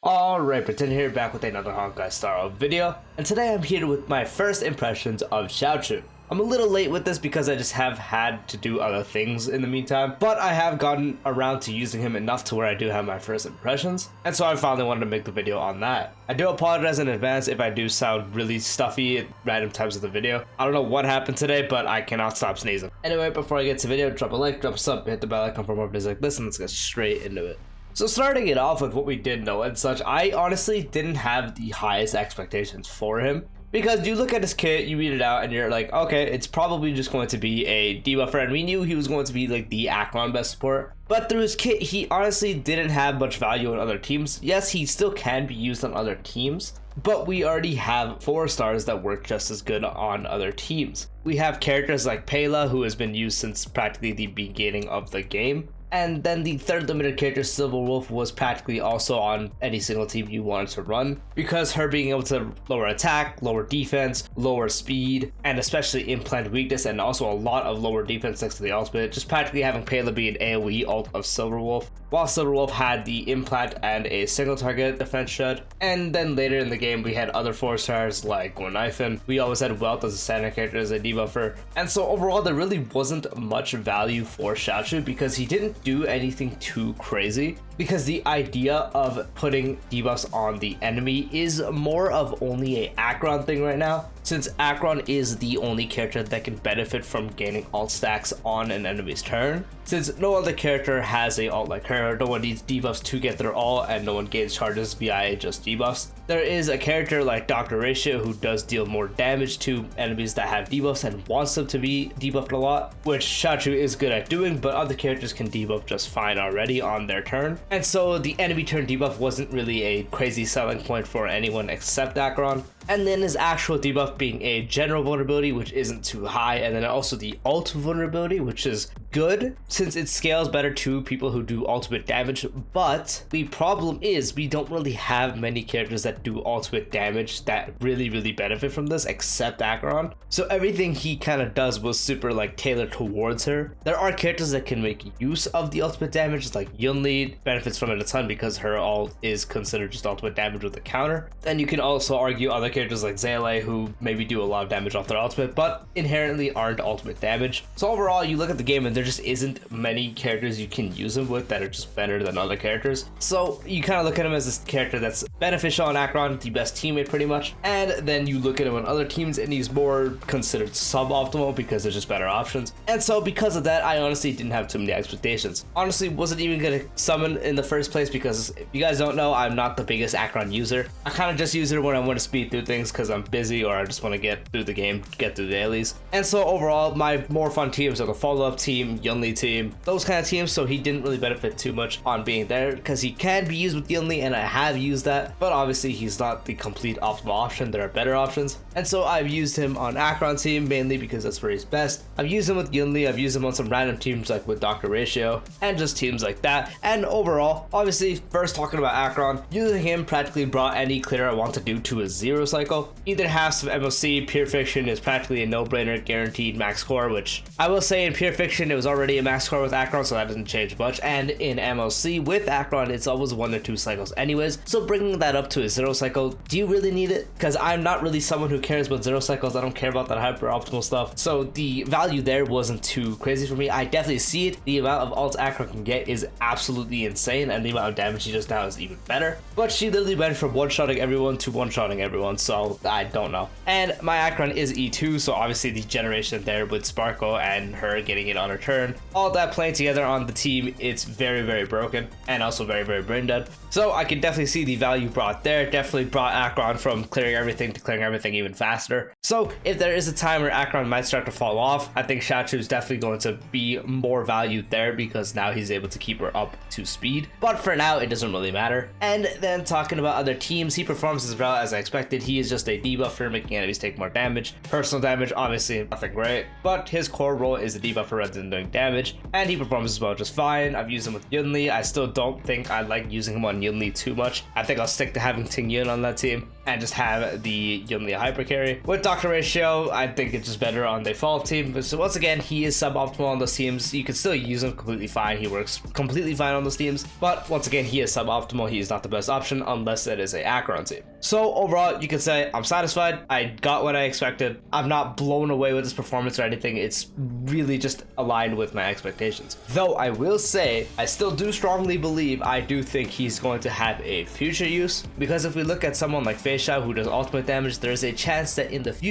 Alright, Pretend here, back with another Honkai style video, and today I'm here with my first impressions of Jiaoqiu. I'm a little late with this because I just have had to do other things in the meantime, but I have gotten around to using him enough to where I do have my first impressions, and so I finally wanted to make the video on that. I do apologize in advance if I do sound really stuffy at random times of the video. I don't know what happened today, but I cannot stop sneezing. Anyway, before I get to the video, drop a like, drop a sub, hit the bell icon for more videos like this, and let's get straight into it. So starting it off with what we did know and such, I honestly didn't have the highest expectations for him. Because you look at his kit, you read it out, and you're like, okay, it's probably just going to be a debuffer, and we knew he was going to be like the Acheron best support. But through his kit, he honestly didn't have much value on other teams. Yes, he still can be used on other teams, but we already have 4 stars that work just as good on other teams. We have characters like Pela, who has been used since practically the beginning of the game. And then the third limited character, Silver Wolf, was practically also on any single team you wanted to run, because her being able to lower attack, lower defense, lower speed, and especially implant weakness, and also a lot of lower defense next to the ultimate, just practically having Pela be an AoE ult of Silver Wolf, while Silver Wolf had the implant and a single target defense shred. And then later in the game we had other 4 stars like Gwenifin. We always had Welt as a standard character as a debuffer, and so overall there really wasn't much value for Jiaoqiu because he didn't do anything too crazy, because the idea of putting debuffs on the enemy is more of only a Acheron thing right now, since Acheron is the only character that can benefit from gaining ult stacks on an enemy's turn. Since no other character has a ult like her, no one needs debuffs to get their ult, and no one gains charges via just debuffs. There is a character like Dr. Ratio who does deal more damage to enemies that have debuffs and wants them to be debuffed a lot, which Jiaoqiu is good at doing, but other characters can debuff just fine already on their turn. And so the enemy turn debuff wasn't really a crazy selling point for anyone except Acheron. And then his actual debuff being a general vulnerability, which isn't too high, and then also the ult vulnerability, which is good since it scales better to people who do ultimate damage. But the problem is we don't really have many characters that do ultimate damage that really benefit from this except Acheron. So everything he kind of does was super like tailored towards her. There are characters that can make use of the ultimate damage, like Yunli benefits from it a ton because her ult is considered just ultimate damage with a counter. Then you can also argue other characters like Zele, who maybe do a lot of damage off their ultimate but inherently aren't ultimate damage. So overall you look at the game and there just isn't many characters you can use him with that are just better than other characters. So you kind of look at him as this character that's beneficial on Acheron, the best teammate pretty much, and then you look at him on other teams and he's more considered suboptimal because there's just better options. And so because of that, I honestly didn't have too many expectations. Honestly wasn't even gonna summon in the first place because if you guys don't know, I'm not the biggest Acheron user. I kind of just use her when I want to speed through things because I'm busy or I just want to get through the game, get through the dailies. And so overall my more fun teams are the follow-up team, Yunli team, those kind of teams, so he didn't really benefit too much on being there because he can be used with Yunli and I have used that, but obviously he's not the complete optimal option. There are better options, and so I've used him on Acheron team mainly because that's where he's best. I've used him with Yunli, I've used him on some random teams like with Dr. Ratio and just teams like that. And overall, obviously first talking about Acheron, using him practically brought any clear I want to do to a 0 cycle. Either halves of MOC, Pure Fiction is practically a no-brainer, guaranteed max score, which I will say in Pure Fiction it was already a max score with Acheron, so that doesn't change much, and in MOC with Acheron it's always 1 or 2 cycles anyways, so bringing that up to a 0 cycle, do you really need it? Because I'm not really someone who cares about 0 cycles. I don't care about that hyper optimal stuff, so the value there wasn't too crazy for me. I definitely see it. The amount of ult Acheron can get is absolutely insane, and the amount of damage she does now is even better, but she literally went from one-shotting everyone to one-shotting everyone, so I don't know. And my Acheron is E2, so obviously the generation there with Sparkle and her getting it on her turn, all that playing together on the team, it's very broken and also very brain dead. So I can definitely see the value brought there. Definitely brought Acheron from clearing everything to clearing everything even faster. So if there is a time where Acheron might start to fall off, I think Jiaoqiu is definitely going to be more valued there because now he's able to keep her up to speed. But for now, it doesn't really matter. And then talking about other teams, he performs as well as I expected. He is just a debuffer, making enemies take more damage. Personal damage, obviously nothing great, but his core role is a debuffer rather than doing damage, and he performs as well just fine. I've used him with Yunli. I still don't think I like using him on Yunli too much. I think I'll stick to having Ting Yun on that team and just have the Yunli hyper carry. With Dr. Doctor ratio, I think it's just better on the default team. But so once again, he is suboptimal on those teams. You can still use him completely fine. He works completely fine on those teams. But once again, he is suboptimal. He is not the best option unless it is a Acheron team. So overall, you can say I'm satisfied. I got what I expected. I'm not blown away with his performance or anything. It's really just aligned with my expectations. Though I will say, I still do strongly believe, I do think he's going to have a future use. Because if we look at someone like Feixiao who does ultimate damage, there's a chance that in the future,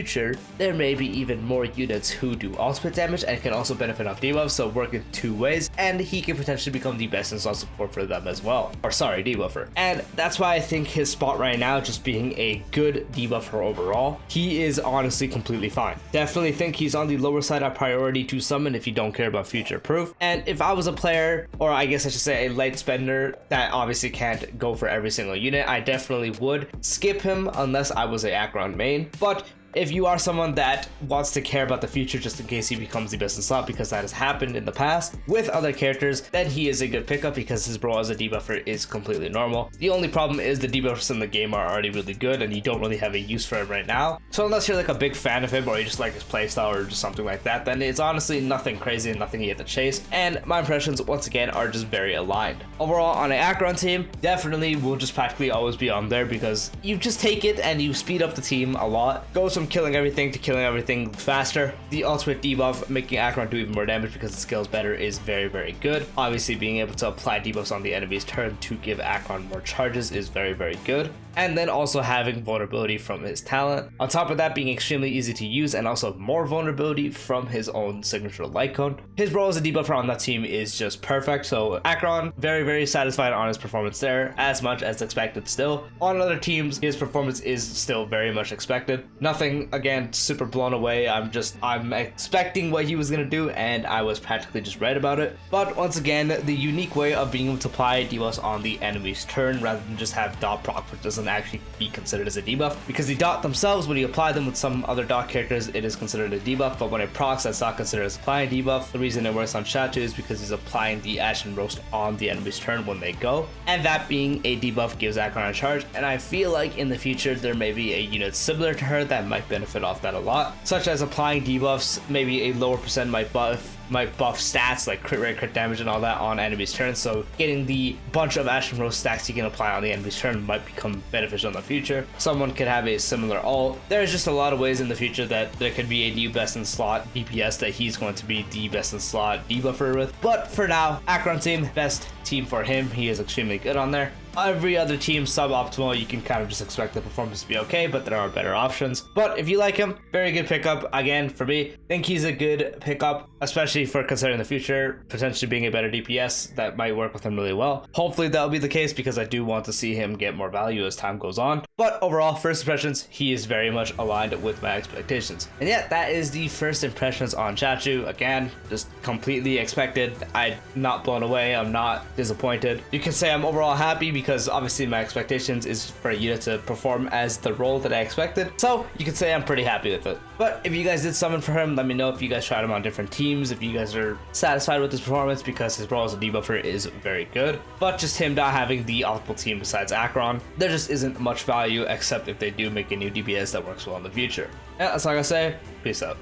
there may be even more units who do ultimate damage and can also benefit off debuffs, so work in two ways. And he can potentially become the best in-slot support for them as well. Or sorry, debuffer. And that's why I think his spot right now, just being a good debuffer overall, he is honestly completely fine. Definitely think he's on the lower side of priority to summon if you don't care about future proof. And if I was a player, or I guess I should say a light spender that obviously can't go for every single unit, I definitely would skip him unless I was a Acheron main. But if you are someone that wants to care about the future just in case he becomes the best in slot, because that has happened in the past with other characters, then he is a good pickup because his role as a debuffer is completely normal. The only problem is the debuffers in the game are already really good and you don't really have a use for him right now. So unless you're like a big fan of him or you just like his playstyle or just something like that, then it's honestly nothing crazy and nothing you have to chase. And my impressions once again are just very aligned. Overall on an Acheron team, definitely will just practically always be on there because you just take it and you speed up the team a lot. Goes from killing everything to killing everything faster. The ultimate debuff making Acheron do even more damage because the skill is better is very, very good. Obviously being able to apply debuffs on the enemy's turn to give Acheron more charges is very, very good. And then also having vulnerability from his talent. On top of that, being extremely easy to use and also more vulnerability from his own signature light cone. His role as a debuffer on that team is just perfect. So Acheron, very, very satisfied on his performance there, as much as expected still. On other teams, his performance is still very much expected. Nothing, again, super blown away. I'm expecting what he was gonna do and I was practically just right about it. But once again, the unique way of being able to apply debuffs on the enemy's turn rather than just have dot proc, which doesn't actually be considered as a debuff, because the dot themselves, when you apply them with some other dot characters, it is considered a debuff, but when it procs, that's not considered as applying a debuff. The reason it works on Jiaoqiu is because he's applying the Ash and Roast on the enemy's turn when they go, and that being a debuff gives Acheron a charge. And I feel like in the future there may be a unit similar to her that might benefit off that a lot, such as applying debuffs. Maybe a lower percent might buff stats like crit rate, crit damage, and all that on enemy's turn. So getting the bunch of Ash and Rose stacks you can apply on the enemy's turn might become beneficial in the future. Someone could have a similar ult. There's just a lot of ways in the future that there could be a new best in slot DPS that he's going to be the best in slot debuffer with. But for now, Acheron team, best team for him. He is extremely good on there. Every other team suboptimal, you can kind of just expect the performance to be okay, but there are better options. But if you like him, very good pickup. Again, for me, think he's a good pickup, especially for considering the future, potentially being a better DPS that might work with him really well. Hopefully that'll be the case because I do want to see him get more value as time goes on. But overall, first impressions, he is very much aligned with my expectations. And yeah, that is the first impressions on Jiaoqiu. Again, just completely expected. I'm not blown away. I'm not disappointed. You can say I'm overall happy because obviously my expectations is for a unit to perform as the role that I expected. So you can say I'm pretty happy with it. But if you guys did summon for him, let me know if you guys tried him on different teams, if you guys are satisfied with his performance, because his role as a debuffer is very good. But just him not having the optimal team besides Acheron, there just isn't much value except if they do make a new DPS that works well in the future. Yeah, that's all I gotta say. Peace out.